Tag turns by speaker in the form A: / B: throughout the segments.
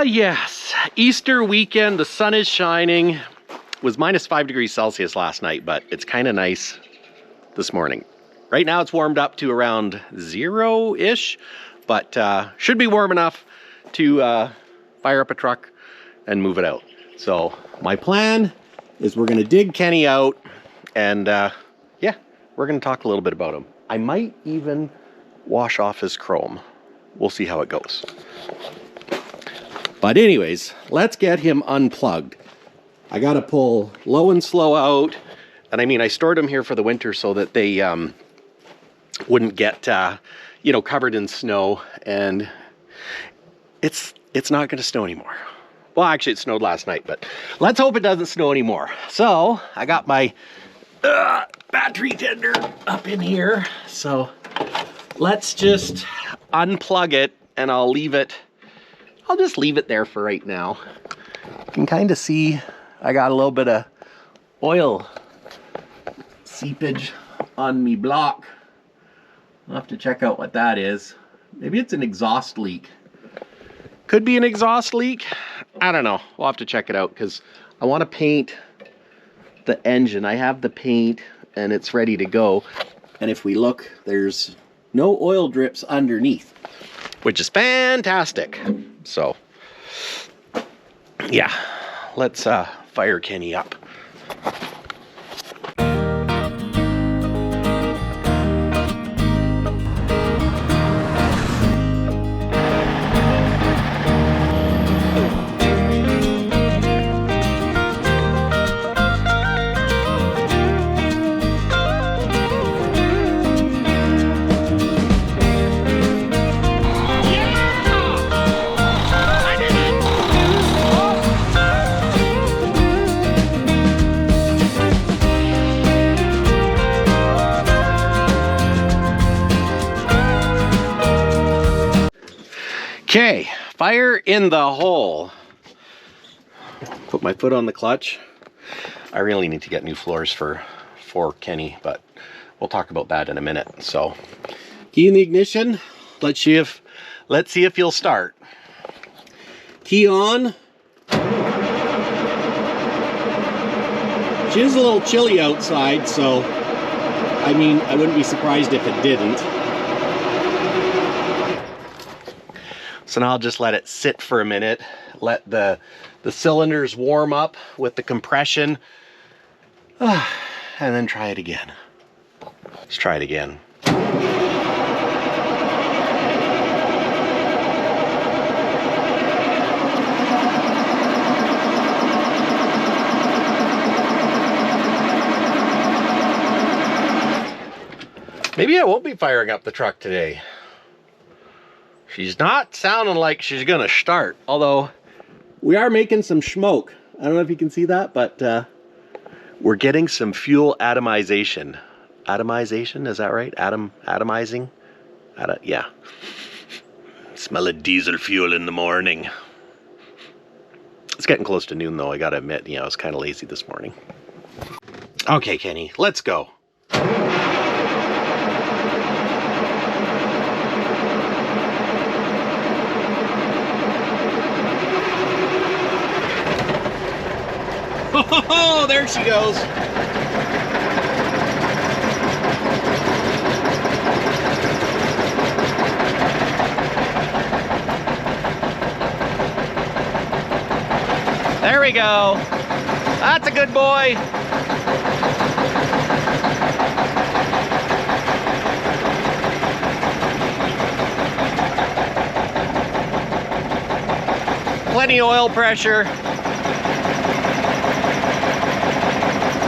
A: Yes, Easter weekend, the sun is shining. It was minus 5 degrees Celsius last night, but it's kind of nice this morning. Right now it's warmed up to around 0-ish, but should be warm enough to fire up a truck and move it out. So my plan is we're gonna dig Kenny out and yeah, we're gonna talk a little bit about him. I might even wash off his chrome. We'll see how it goes. But anyways, let's get him unplugged. I gotta pull low and slow out. And I mean, I stored them here for the winter so that they wouldn't get, you know, covered in snow. And it's not gonna snow anymore. Well, actually it snowed last night, but let's hope it doesn't snow anymore. So I got my battery tender up in here. So let's just unplug it and I'll just leave it there for right now. You can kind of see I got a little bit of oil seepage on me block. I'll have to check out what that is. Maybe it's an exhaust leak. Could be an exhaust leak. I don't know. We'll have to check it out because I want to paint the engine. I have the paint and it's ready to go. And if we look, there's no oil drips underneath, which is fantastic. So yeah, let's fire Kenny up. Okay, fire in the hole. Put my foot on the clutch. I really need to get new floors for Kenny, but we'll talk about that in a minute. So, key in the ignition. Let's see if you'll start. Key on. She is a little chilly outside, so I mean, I wouldn't be surprised if it didn't. So now I'll just let it sit for a minute, let the cylinders warm up with the compression, and then try it again. Let's try it again. Maybe I won't be firing up the truck today. She's not sounding like she's gonna start, although we are making some smoke. I don't know if you can see that, but we're getting some fuel atomization. Atomization, is that right? Atomizing? Yeah. Smell of diesel fuel in the morning. It's getting close to noon though, I gotta admit, you know, I was kind of lazy this morning. Okay, Kenny, let's go. Oh, there she goes. There we go. That's a good boy. Plenty of oil pressure.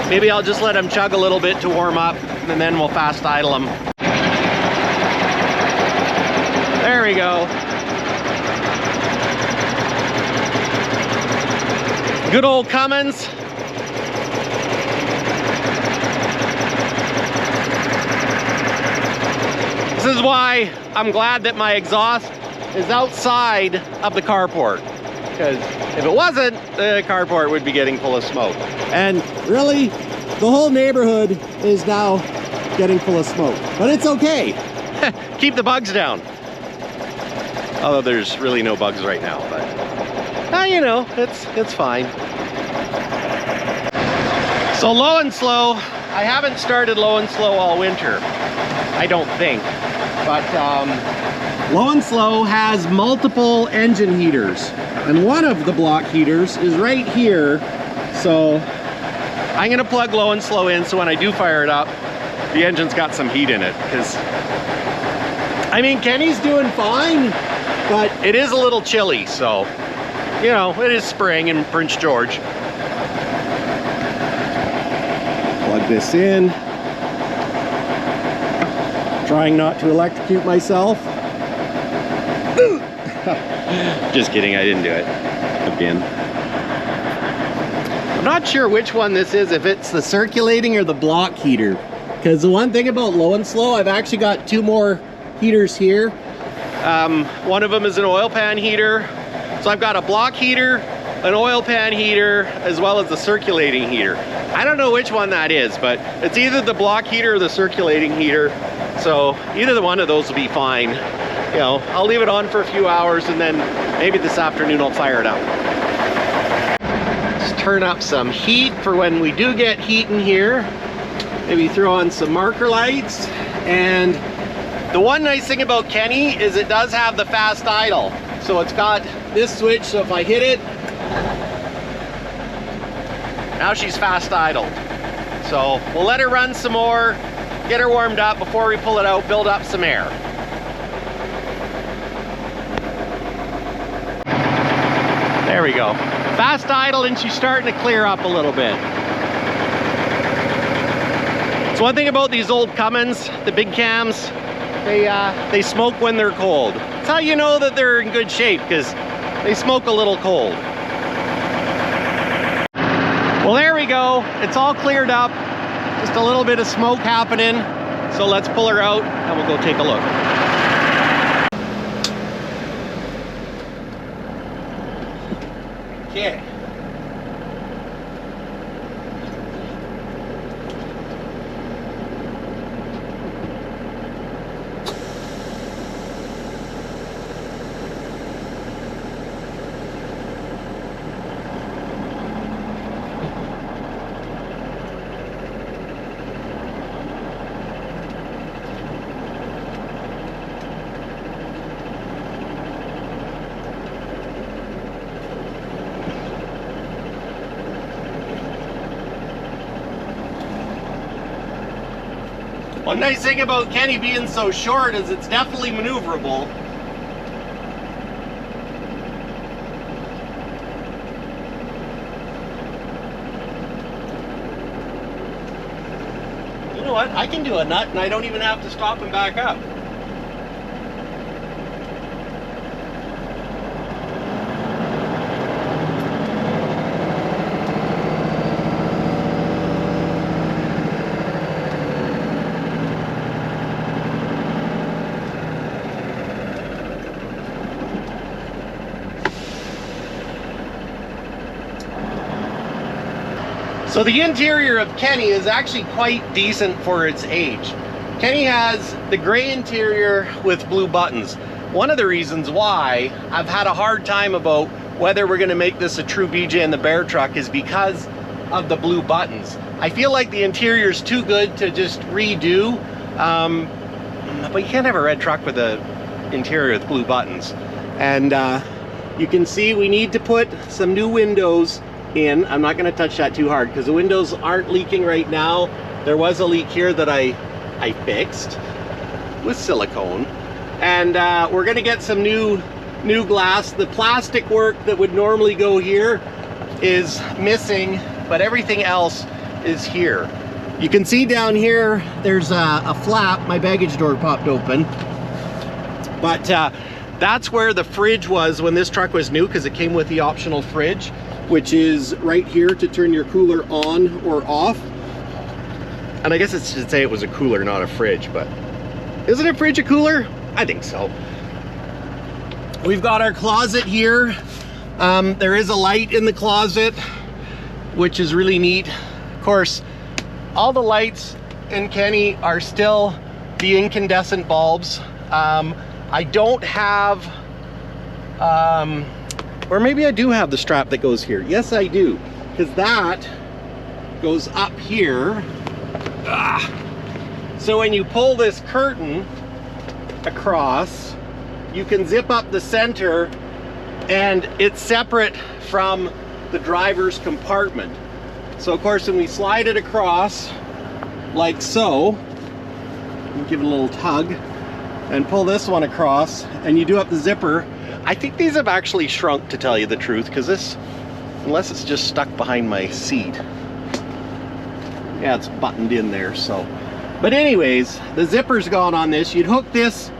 A: Maybe I'll just let him chug a little bit to warm up, and then we'll fast idle him. There we go. Good old Cummins. This is why I'm glad that my exhaust is outside of the carport, because if it wasn't, the carport would be getting full of smoke. And really, the whole neighborhood is now getting full of smoke. But it's okay. Keep the bugs down. Although there's really no bugs right now, but You know, it's fine. So low and slow, I haven't started low and slow all winter, I don't think. But low and slow has multiple engine heaters. And one of the block heaters is right here. So I'm gonna plug low and slow in so when I do fire it up, the engine's got some heat in it. Because, I mean, Kenny's doing fine, but it is a little chilly, so, you know, it is spring in Prince George. Plug this in. Trying not to electrocute myself. Just kidding, I didn't do it. Again. I'm not sure which one this is, if it's the circulating or the block heater. Because the one thing about low and slow, I've actually got two more heaters here. One of them is an oil pan heater. So I've got a block heater, an oil pan heater, as well as the circulating heater. I don't know which one that is, but it's either the block heater or the circulating heater. So either one of those will be fine. You know, I'll leave it on for a few hours and then maybe this afternoon I'll fire it up. Let's turn up some heat for when we do get heat in here. Maybe throw on some marker lights. And the one nice thing about Kenny is it does have the fast idle. So it's got this switch, so if I hit it, now she's fast idled. So we'll let her run some more, get her warmed up before we pull it out, build up some air. There we go. Fast idle and she's starting to clear up a little bit. So one thing about these old Cummins, the big cams, they smoke when they're cold. That's how you know that they're in good shape, because they smoke a little cold. Well, there we go. It's all cleared up. Just a little bit of smoke happening. So let's pull her out and we'll go take a look. Okay. One nice thing about Kenny being so short is it's definitely maneuverable. You know what? I can do a nut and I don't even have to stop and back up. So the interior of Kenny is actually quite decent for its age. Kenny has the gray interior with blue buttons. One of the reasons why I've had a hard time about whether we're going to make this a true BJ and the Bear truck is because of the blue buttons. I feel like the interior is too good to just redo, but you can't have a red truck with an interior with blue buttons. And you can see we need to put some new windows in. I'm not going to touch that too hard because the windows aren't leaking right now. There was a leak here that I fixed with silicone, and we're going to get some new glass. The plastic work that would normally go here is missing, but everything else is here. You can see down here there's a flap. My baggage door popped open, but that's where the fridge was when this truck was new, because it came with the optional fridge, which is right here to turn your cooler on or off. And I guess it should say it was a cooler, not a fridge, but isn't a fridge a cooler? I think so. We've got our closet here. There is a light in the closet, which is really neat. Of course, all the lights in Kenny are still the incandescent bulbs. I don't have Or maybe I do have the strap that goes here. Yes, I do. Because that goes up here. So when you pull this curtain across, you can zip up the center, and it's separate from the driver's compartment. So of course, when we slide it across like so, give it a little tug and pull this one across, and you do up the zipper. I think these have actually shrunk, to tell you the truth, because this, unless it's just stuck behind my seat, yeah, it's buttoned in there. So, but anyways, the zipper's gone on this. You'd hook this,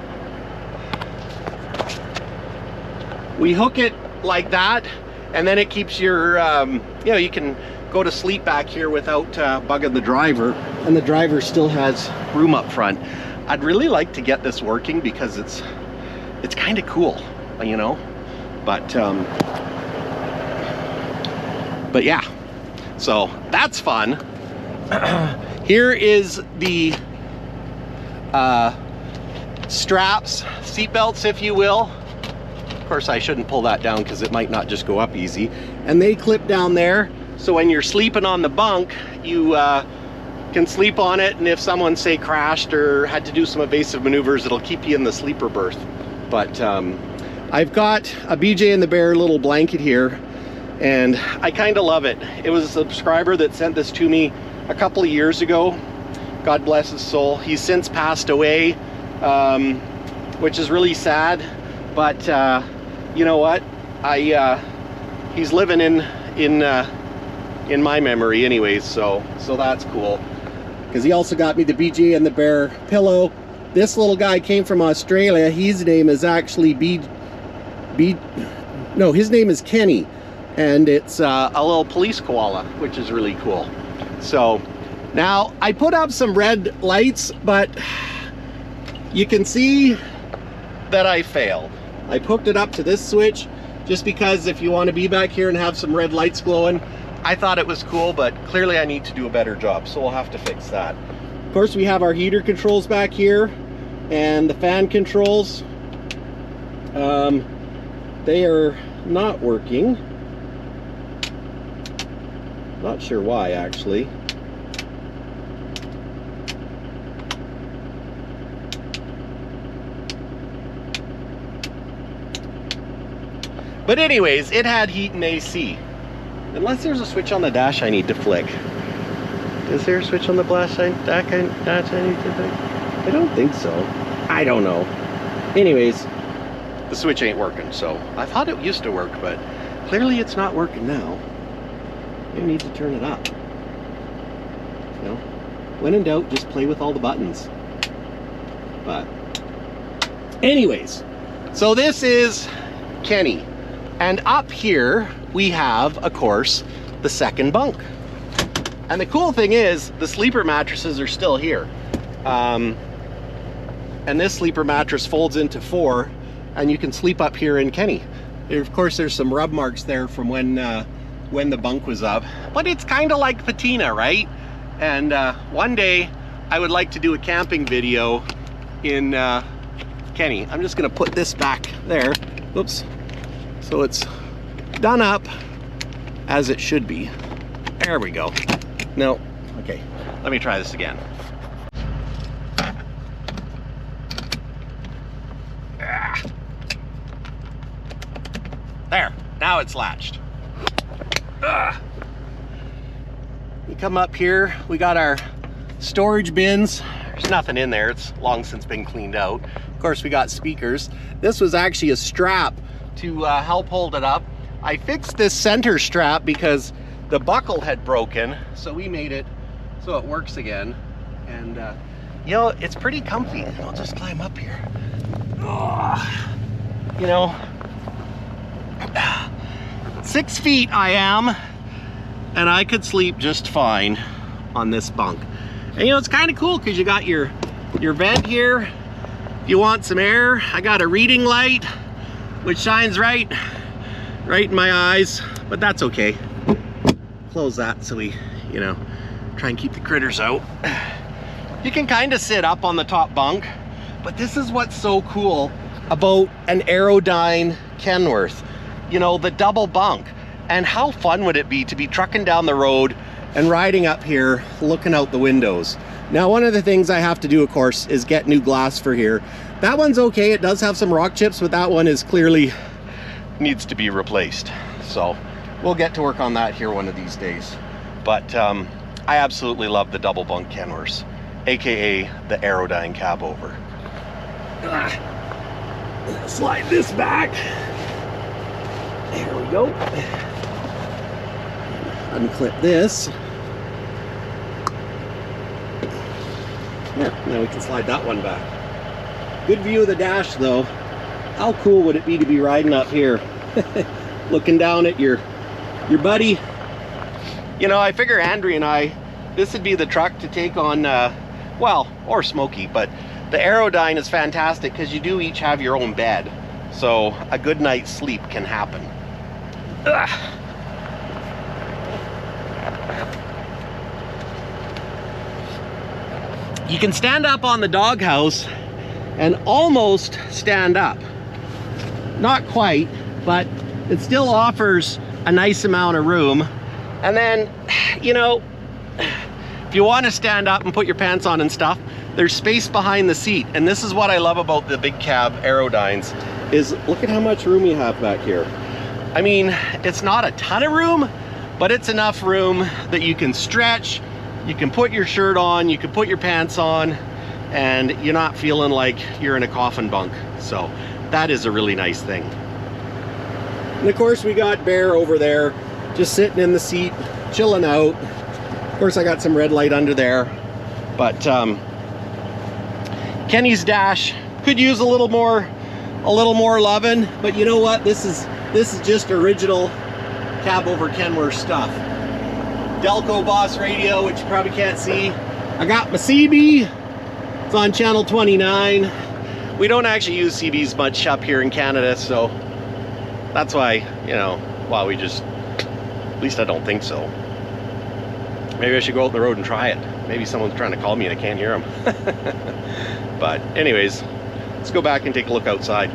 A: we hook it like that, and then it keeps your you know, you can go to sleep back here without bugging the driver, and the driver still has room up front. I'd really like to get this working because it's kind of cool, you know, but yeah, so that's fun. Here is the straps, seat belts, if you will. Of course, I shouldn't pull that down because it might not just go up easy, and they clip down there. So when you're sleeping on the bunk, you can sleep on it, and if someone, say, crashed or had to do some evasive maneuvers, it'll keep you in the sleeper berth. But I've got a BJ and the Bear little blanket here, and I kind of love it. It was a subscriber that sent this to me a couple of years ago. God bless his soul. He's since passed away, which is really sad. But you know what? He's living in my memory anyways, so that's cool. Because he also got me the BJ and the Bear pillow. This little guy came from Australia. His name is actually his name is Kenny, and it's a little police koala, which is really cool. So now I put up some red lights, but you can see that I failed. I hooked it up to this switch just because if you want to be back here and have some red lights glowing, I thought it was cool, but clearly I need to do a better job, so we'll have to fix that. Of course, we have our heater controls back here and the fan controls. They are not working. Not sure why, actually. But anyways, it had heat and AC. Unless there's a switch on the dash I need to flick. Is there a switch on the dash I need to flick? I don't think so. I don't know. Anyways, the switch ain't working, so I thought it used to work, but clearly it's not working now. You need to turn it up. You know, when in doubt, just play with all the buttons. But anyways, so this is Kenny. And up here, we have, of course, the second bunk. And the cool thing is, the sleeper mattresses are still here. And this sleeper mattress folds into 4, and you can sleep up here in Kenny. Of course, there's some rub marks there from when the bunk was up. But it's kind of like patina, right? And one day, I would like to do a camping video in Kenny. I'm just gonna put this back there. Oops. So it's done up as it should be. There we go. No, okay, let me try this again. There, now it's latched. You come up here, we got our storage bins. There's nothing in there, it's long since been cleaned out. Of course, we got speakers. This was actually a strap to help hold it up. I fixed this center strap because the buckle had broken, so we made it so it works again. And you know, it's pretty comfy. I'll just climb up here. Oh, you know, 6 feet I am, and I could sleep just fine on this bunk. And you know, it's kind of cool because you got your vent here. If you want some air, I got a reading light which shines right in my eyes, but that's okay. Close that so we, you know, try and keep the critters out. You can kind of sit up on the top bunk, but this is what's so cool about an Aerodyne Kenworth. you know, the double bunk. And how fun would it be to be trucking down the road and riding up here, looking out the windows. Now, one of the things I have to do, of course, is get new glass for here. That one's okay, it does have some rock chips, but that one is clearly needs to be replaced. So we'll get to work on that here one of these days. But I absolutely love the double bunk Kenworths, aka the Aerodyne cab over. Slide this back. There we go. Unclip this. Yeah, now we can slide that one back. Good view of the dash though. How cool would it be to be riding up here, looking down at your buddy. You know, I figure Andrea and I, this would be the truck to take on, well, or Smokey, but the Aerodyne is fantastic because you do each have your own bed. So a good night's sleep can happen. Ugh. You can stand up on the doghouse and almost stand up. Not quite, but it still offers a nice amount of room. And then, you know, if you want to stand up and put your pants on and stuff, there's space behind the seat. And this is what I love about the big cab Aerodynes, is look at how much room you have back here. I mean, it's not a ton of room, but it's enough room that you can stretch, you can put your shirt on, you can put your pants on, and you're not feeling like you're in a coffin bunk. So that is a really nice thing. And of course we got Bear over there, just sitting in the seat, chilling out. Of course I got some red light under there, but Kenny's dash could use a little more loving, but you know what? This is just original cab over Kenworth stuff. Delco Boss radio, which you probably can't see. I got my CB. It's on channel 29. We don't actually use CBs much up here in Canada, so that's why, you know, well, we just, at least I don't think so. Maybe I should go out the road and try it. Maybe someone's trying to call me and I can't hear them. But anyways, let's go back and take a look outside.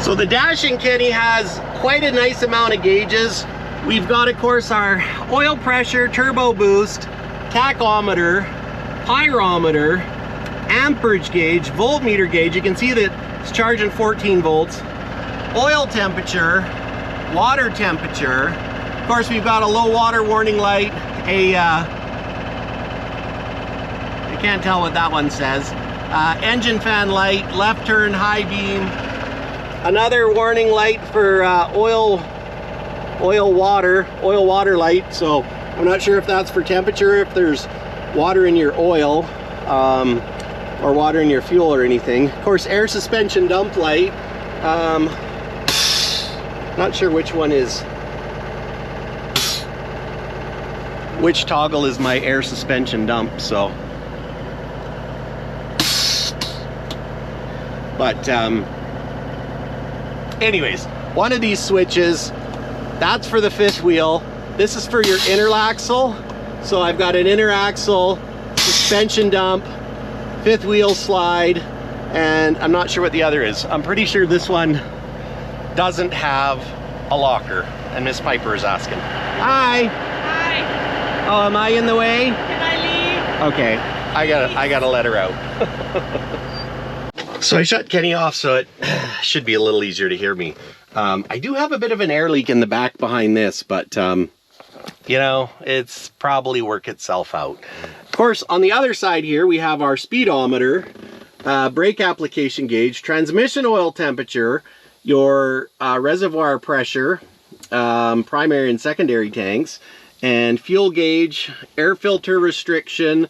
A: So the dash in Kenny has quite a nice amount of gauges. We've got, of course, our oil pressure, turbo boost, tachometer, pyrometer, amperage gauge, voltmeter gauge. You can see that it's charging 14 volts. Oil temperature, water temperature. Of course, we've got a low water warning light, I can't tell what that one says. Engine fan light, left turn, high beam. Another warning light for oil water light. So I'm not sure if that's for temperature, if there's water in your oil, or water in your fuel or anything. Of course, air suspension dump light. Not sure which one is, which toggle is my air suspension dump, so. But anyways, one of these switches, that's for the fifth wheel. This is for your inner axle. So I've got an inner axle, suspension dump, fifth wheel slide, and I'm not sure what the other is. I'm pretty sure this one doesn't have a locker. And Miss Piper is asking. Hi.
B: Hi.
A: Oh, am I in the way?
B: Can I leave?
A: Okay, I gotta let her out. So I shut Kenny off, so it should be a little easier to hear me. I do have a bit of an air leak in the back behind this, but you know, it's probably work itself out. Of course, on the other side here, we have our speedometer, brake application gauge, transmission oil temperature, your reservoir pressure, primary and secondary tanks, and fuel gauge, air filter restriction,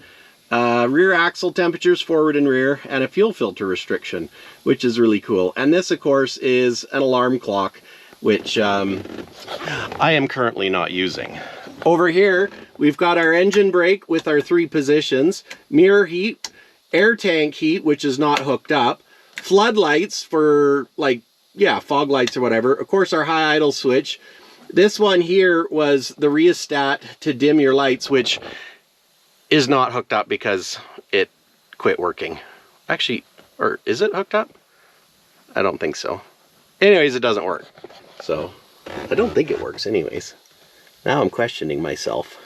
A: rear axle temperatures, forward and rear, and a fuel filter restriction, which is really cool. And this, of course, is an alarm clock, which I am currently not using. Over here, we've got our engine brake with our 3 positions, mirror heat, air tank heat, which is not hooked up, floodlights for, like, yeah, fog lights or whatever. Of course, our high idle switch. This one here was the rheostat to dim your lights, which is not hooked up because it quit working. Actually, or is it hooked up? I don't think so. Anyways, it doesn't work. So I don't think it works anyways. Now I'm questioning myself.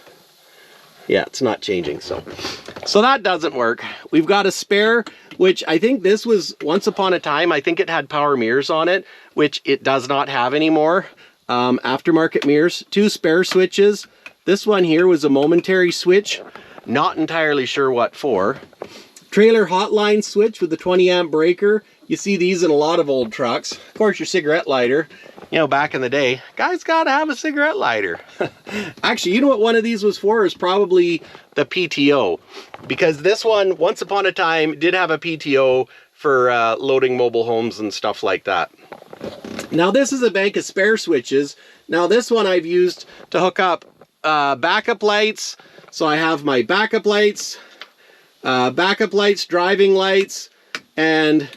A: Yeah, it's not changing, so that doesn't work. We've got a spare, which I think this was once upon a time, I think it had power mirrors on it, which it does not have anymore. Aftermarket mirrors, 2 spare switches. This one here was a momentary switch, not entirely sure what for. Trailer hotline switch with the 20 amp breaker. You see these in a lot of old trucks. Of course, your cigarette lighter. You know, back in the day, guys gotta have a cigarette lighter. Actually, you know what one of these was for? Is probably the PTO. Because this one, once upon a time, did have a PTO for loading mobile homes and stuff like that. Now this is a bank of spare switches. Now this one I've used to hook up backup lights. So I have my backup lights, driving lights, and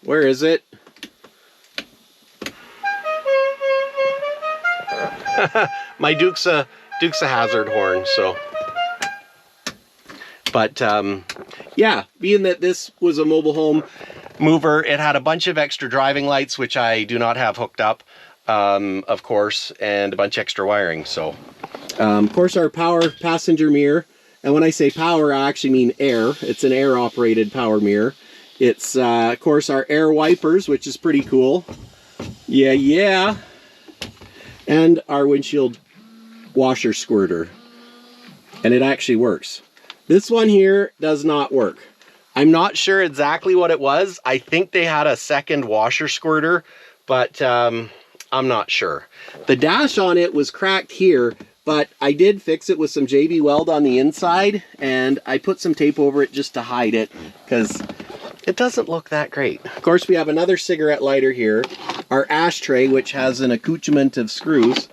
A: where is it? My Dukes a Hazzard horn, so. But yeah, being that this was a mobile home mover, it had a bunch of extra driving lights, which I do not have hooked up, of course, and a bunch of extra wiring, so. Of course, our power passenger mirror, and when I say power, I actually mean air. It's an air-operated power mirror. It's, of course, our air wipers, which is pretty cool. Yeah. And our windshield washer squirter. And it actually works. This one here does not work. I'm not sure exactly what it was. I think they had a second washer squirter, but I'm not sure. The dash on it was cracked here, but I did fix it with some JB Weld on the inside, and I put some tape over it just to hide it, because it doesn't look that great. Of course, we have another cigarette lighter here, our ashtray, which has an accoutrement of screws.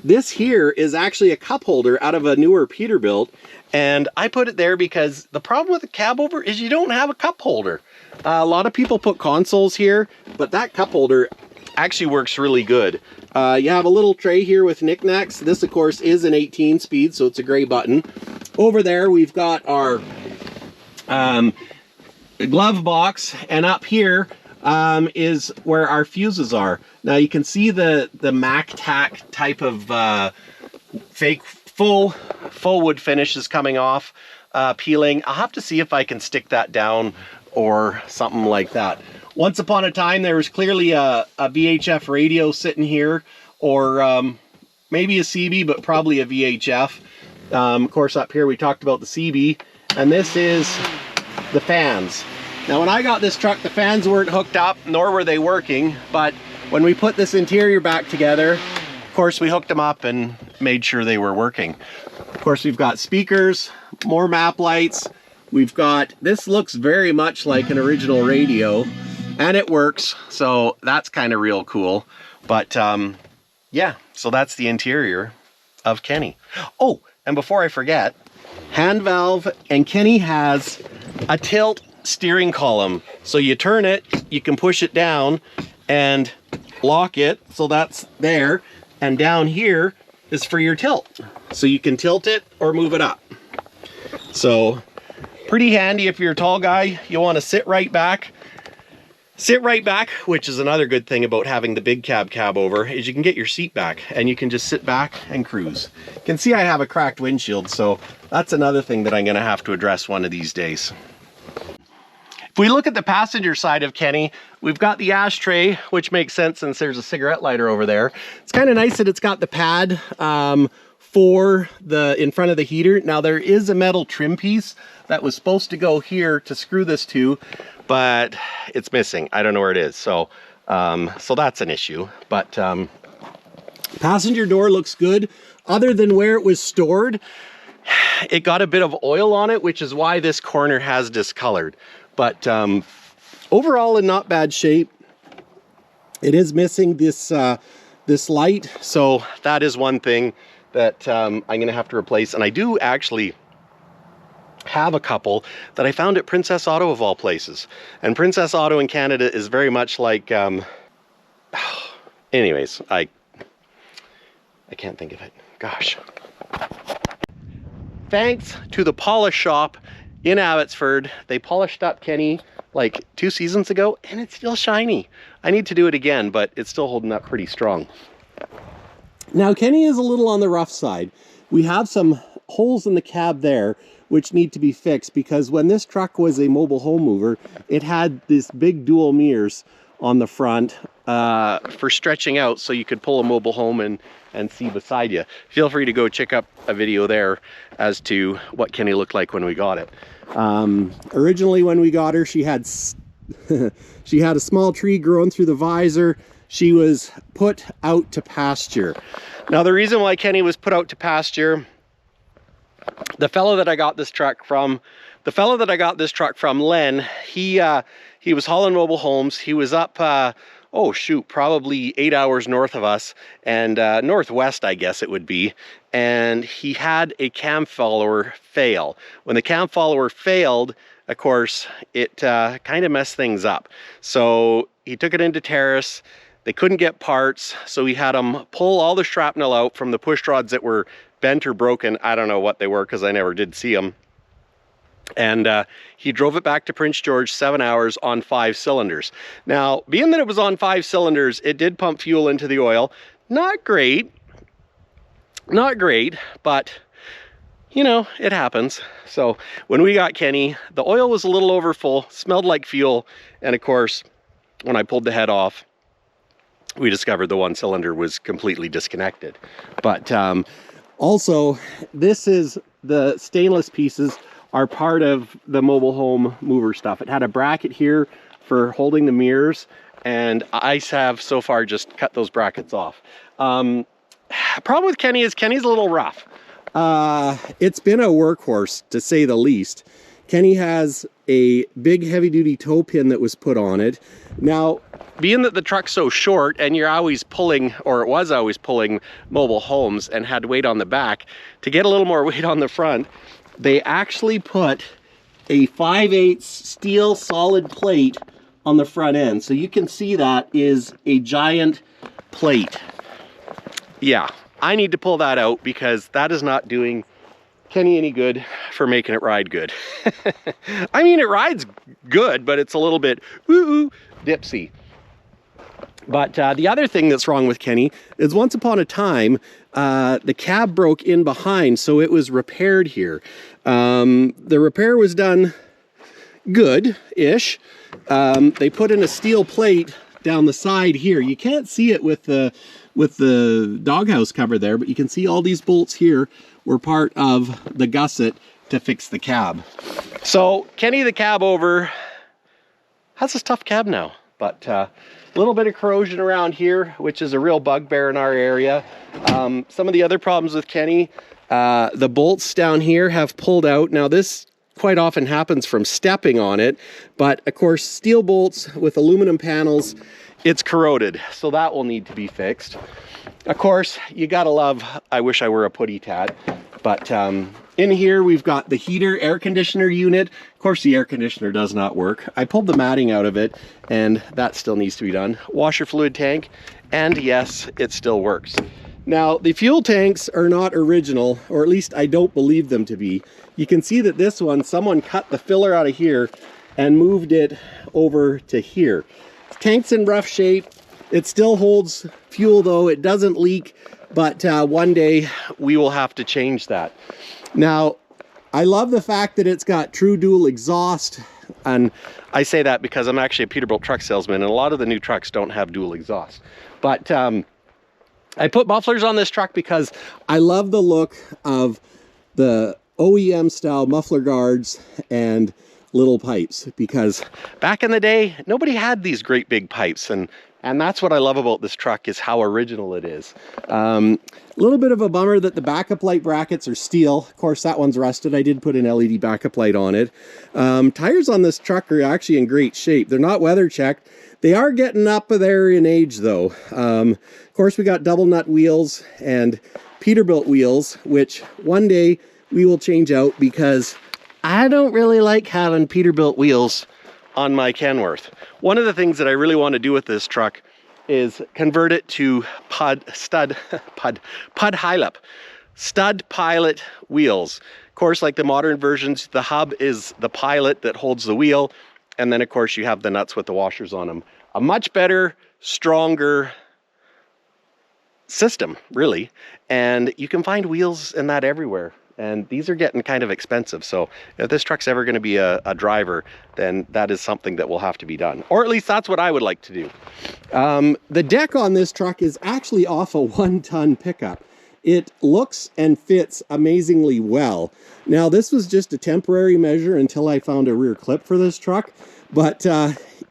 A: This here is actually a cup holder out of a newer Peterbilt, and I put it there because the problem with a cab over is you don't have a cup holder. A lot of people put consoles here, but that cup holder actually works really good. You have a little tray here with knickknacks. This, of course, is an 18 speed, so it's a gray button. Over there, we've got our glove box, and up here is where our fuses are. Now you can see the MacTac type of fake full wood finish is coming off, peeling. I'll have to see if I can stick that down or something like that. Once upon a time, there was clearly a VHF radio sitting here, or maybe a CB, but probably a VHF. Of course, up here we talked about the CB, and this is the fans. Now, when I got this truck, the fans weren't hooked up, nor were they working, but when we put this interior back together, of course, we hooked them up and made sure they were working. Of course, we've got speakers, more map lights. We've got, this looks very much like an original radio, and it works, so that's kind of real cool. But yeah, so that's the interior of Kenny. Oh, and before I forget, hand valve, and Kenny has a tilt steering column. So you turn it, you can push it down and lock it, so that's there. And down here is for your tilt. So you can tilt it or move it up. So pretty handy if you're a tall guy, you want to sit right back, which is another good thing about having the big cab over, is you can get your seat back and you can just sit back and cruise. You can see I have a cracked windshield, so that's another thing that I'm going to have to address one of these days. If we look at the passenger side of Kenny, we've got the ashtray, which makes sense since there's a cigarette lighter over there. It's kind of nice that it's got the pad for the in front of the heater. Now there is a metal trim piece that was supposed to go here to screw this to, but it's missing. I don't know where it is, so that's an issue. But passenger door looks good. Other than where it was stored, it got a bit of oil on it, which is why this corner has discolored. But overall in not bad shape. It is missing this this light, so that is one thing that I'm gonna have to replace. And I do actually have a couple that I found at Princess Auto of all places. And Princess Auto in Canada is very much like anyways, I can't think of it. Gosh. Thanks to the polish shop in Abbotsford, they polished up Kenny like 2 seasons ago, and it's still shiny. I need to do it again, but it's still holding up pretty strong. Now, Kenny is a little on the rough side. We have some holes in the cab there which need to be fixed because when this truck was a mobile home mover, it had this big dual mirrors on the front for stretching out so you could pull a mobile home and see beside you. Feel free to go check up a video there as to what Kenny looked like when we got it. Originally when we got her, she had she had a small tree growing through the visor. She was put out to pasture. Now the reason why Kenny was put out to pasture, the fellow that I got this truck from, Len, he was hauling mobile homes. He was up, oh shoot, probably 8 hours north of us, and northwest, I guess it would be. And he had a cam follower fail. When the cam follower failed, of course, it kind of messed things up. So he took it into Terrace. They couldn't get parts, so we had them pull all the shrapnel out from the push rods that were bent or broken. I don't know what they were because I never did see them. And he drove it back to Prince George 7 hours on 5 cylinders. Now, being that it was on 5 cylinders, it did pump fuel into the oil. Not great, but you know, it happens. So when we got Kenny, the oil was a little over full, smelled like fuel, and of course, when I pulled the head off, we discovered the one cylinder was completely disconnected. But also, this is the stainless pieces are part of the mobile home mover stuff. It had a bracket here for holding the mirrors, and I have so far just cut those brackets off. Problem with Kenny is Kenny's a little rough. It's been a workhorse, to say the least. Kenny has a big heavy-duty toe pin that was put on it. Now, being that the truck's so short and you're always pulling, or it was always pulling mobile homes and had weight on the back, to get a little more weight on the front, they actually put a 5/8 steel solid plate on the front end. So you can see that is a giant plate. Yeah, I need to pull that out because that is not doing Kenny any good for making it ride good. I mean, it rides good, but it's a little bit woo-oo dipsy. But the other thing that's wrong with Kenny is once upon a time, the cab broke in behind, so it was repaired here. The repair was done good-ish. They put in a steel plate down the side here. You can't see it with the doghouse cover there, but you can see all these bolts here were part of the gusset to fix the cab. So Kenny the cab over has a tough cab now, but a little bit of corrosion around here, which is a real bugbear in our area. Some of the other problems with Kenny, the bolts down here have pulled out. Now this quite often happens from stepping on it, but of course steel bolts with aluminum panels, it's corroded, so that will need to be fixed. Of course, you gotta love, I wish I were a putty tat, but in here we've got the heater air conditioner unit. Of course the air conditioner does not work. I pulled the matting out of it and that still needs to be done. Washer fluid tank, and yes, it still works. Now the fuel tanks are not original, or at least I don't believe them to be. You can see that this one, someone cut the filler out of here and moved it over to here. The tank's in rough shape. It still holds fuel though, it doesn't leak, but one day we will have to change that. Now, I love the fact that it's got true dual exhaust, and I say that because I'm actually a Peterbilt truck salesman, and a lot of the new trucks don't have dual exhaust. But I put mufflers on this truck because I love the look of the OEM style muffler guards and little pipes, because back in the day nobody had these great big pipes, and that's what I love about this truck, is how original it is. A little bit of a bummer that the backup light brackets are steel. Of course that one's rusted. I did put an LED backup light on it. Tires on this truck are actually in great shape. They're not weather checked. They are getting up there in age though. Of course we got double nut wheels and Peterbilt wheels, which one day we will change out because I don't really like having Peterbilt wheels on my Kenworth. One of the things that I really want to do with this truck is convert it to stud pilot wheels. Of course, like the modern versions, the hub is the pilot that holds the wheel, and then of course you have the nuts with the washers on them. A much better, stronger, system, really. And you can find wheels in that everywhere. And these are getting kind of expensive. So if this truck's ever going to be a driver, then that is something that will have to be done. Or at least that's what I would like to do. The deck on this truck is actually off a 1-ton pickup. It looks and fits amazingly well. Now, this was just a temporary measure until I found a rear clip for this truck, but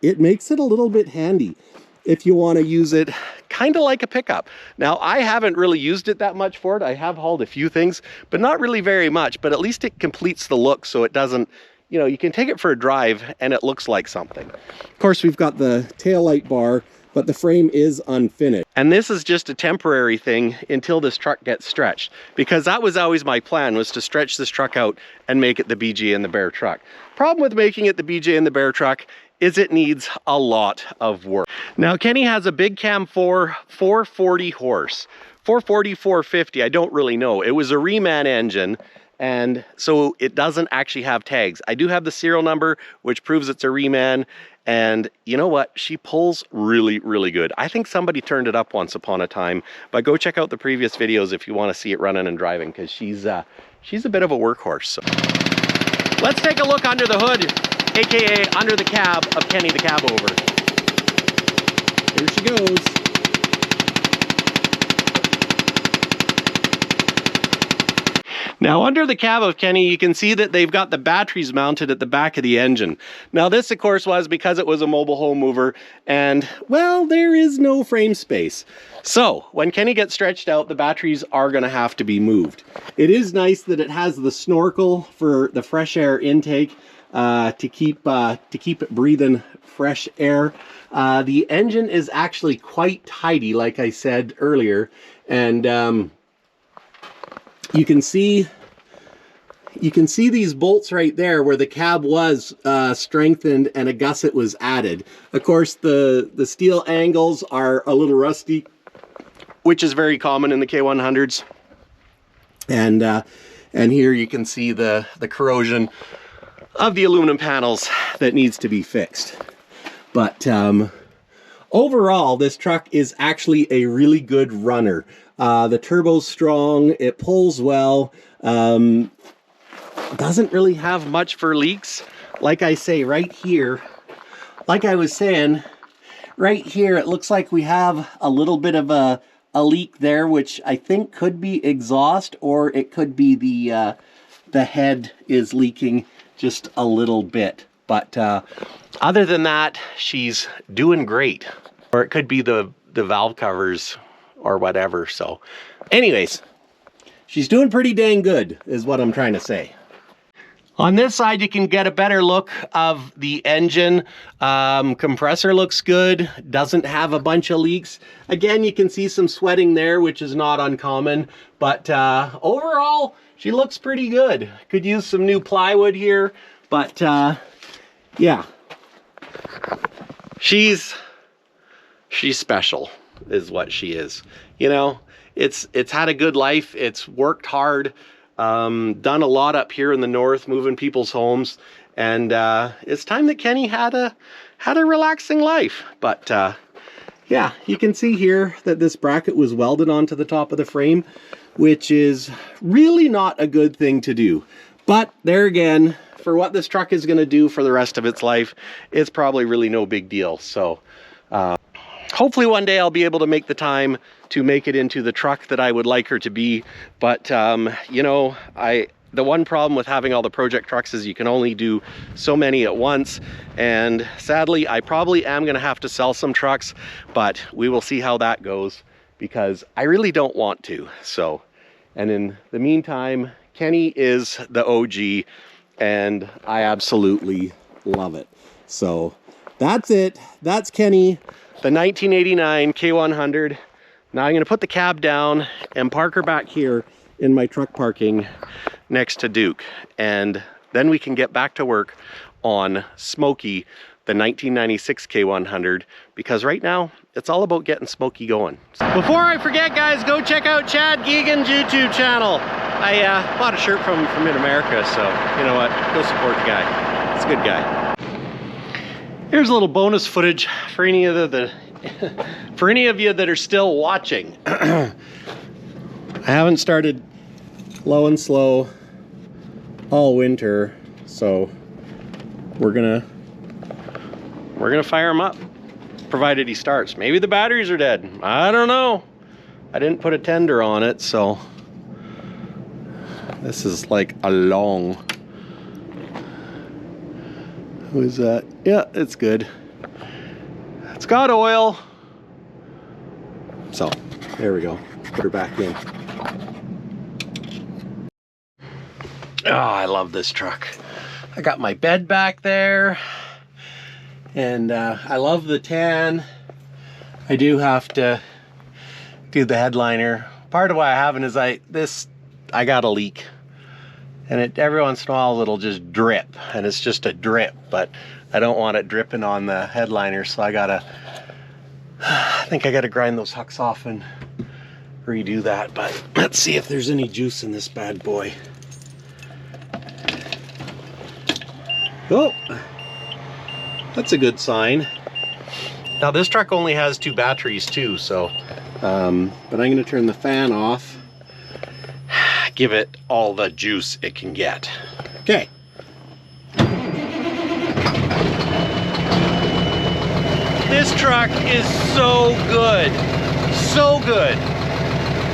A: it makes it a little bit handy if you want to use it kind of like a pickup. Now, I haven't really used it that much for it. I have hauled a few things, but not really very much. But at least it completes the look, so it doesn't, you know, you can take it for a drive and it looks like something. Of course, we've got the taillight bar, but the frame is unfinished. And this is just a temporary thing until this truck gets stretched, because that was always my plan, was to stretch this truck out and make it the BJ and the Bear truck. Problem with making it the BJ and the Bear truck is it needs a lot of work. Now, Kenny has a big cam 440 horse, 440, 450, I don't really know. It was a reman engine, and so it doesn't actually have tags. I do have the serial number, which proves it's a reman, and you know what? She pulls really, really good. I think somebody turned it up once upon a time, but go check out the previous videos if you want to see it running and driving, because she's a bit of a workhorse. So let's take a look under the hood, aka under the cab of Kenny the cab over. Here she goes. Now, under the cab of Kenny, you can see that they've got the batteries mounted at the back of the engine. Now, this, of course, was because it was a mobile home mover, and, well, there is no frame space. So, when Kenny gets stretched out, the batteries are going to have to be moved. It is nice that it has the snorkel for the fresh air intake to keep it breathing fresh air. The engine is actually quite tidy, like I said earlier, and you can see these bolts right there where the cab was strengthened and a gusset was added. Of course, the steel angles are a little rusty, which is very common in the K100s. And here you can see the corrosion of the aluminum panels that needs to be fixed. But overall, this truck is actually a really good runner. The turbo's strong, it pulls well, doesn't really have much for leaks. Like I say, right here, like I was saying, right here, it looks like we have a little bit of a leak there, which I think could be exhaust, or it could be the head is leaking just a little bit. But other than that, she's doing great. Or it could be the valve covers or whatever. So anyways, she's doing pretty dang good is what I'm trying to say. On this side, you can get a better look of the engine. Compressor looks good, doesn't have a bunch of leaks. Again, you can see some sweating there, which is not uncommon, but overall, she looks pretty good. Could use some new plywood here, but yeah, she's special is what she is. You know, it's had a good life. It's worked hard, done a lot up here in the north, moving people's homes, and it's time that Kenny had a relaxing life. But yeah, you can see here that this bracket was welded onto the top of the frame, which is really not a good thing to do. But there again, for what this truck is going to do for the rest of its life, it's probably really no big deal. So hopefully one day I'll be able to make the time to make it into the truck that I would like her to be. But you know, the one problem with having all the project trucks is you can only do so many at once. And sadly, I probably am going to have to sell some trucks, but we will see how that goes, because I really don't want to. So, and in the meantime, Kenny is the OG, and I absolutely love it. So that's it. That's Kenny, the 1989 K100. Now I'm going to put the cab down and park her back here in my truck parking next to Duke, and then we can get back to work on Smokey, the 1996 K100, because right now it's all about getting Smokey going. Before I forget, guys, go check out Chad Geegan's YouTube channel. I bought a shirt from Mid-America, so you know what, go support the guy. He's a good guy. Here's a little bonus footage for any of the for any of you that are still watching, I haven't started low and slow all winter, so we're gonna fire him up, provided he starts. Maybe the batteries are dead. I don't know. I didn't put a tender on it, so this is like a long. Who is that? Yeah, it's good. It's got oil. So there we go. Put her back in. Oh, I love this truck. I got my bed back there, and I love the tan. I do have to do the headliner. Part of why I haven't is I got a leak, and every once in a while it'll just drip, and it's just a drip, but I don't want it dripping on the headliner, so I think I gotta grind those hucks off and redo that. But let's see if there's any juice in this bad boy. Oh, that's a good sign. Now this truck only has 2 batteries too, so but I'm gonna turn the fan off, give it all the juice it can get. Okay. This truck is so good. So good.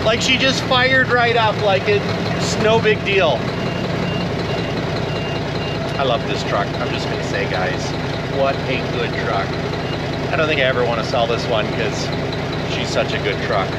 A: Like, she just fired right up like it's no big deal. I love this truck. I'm just gonna say, guys, what a good truck. I don't think I ever want to sell this one because she's such a good truck.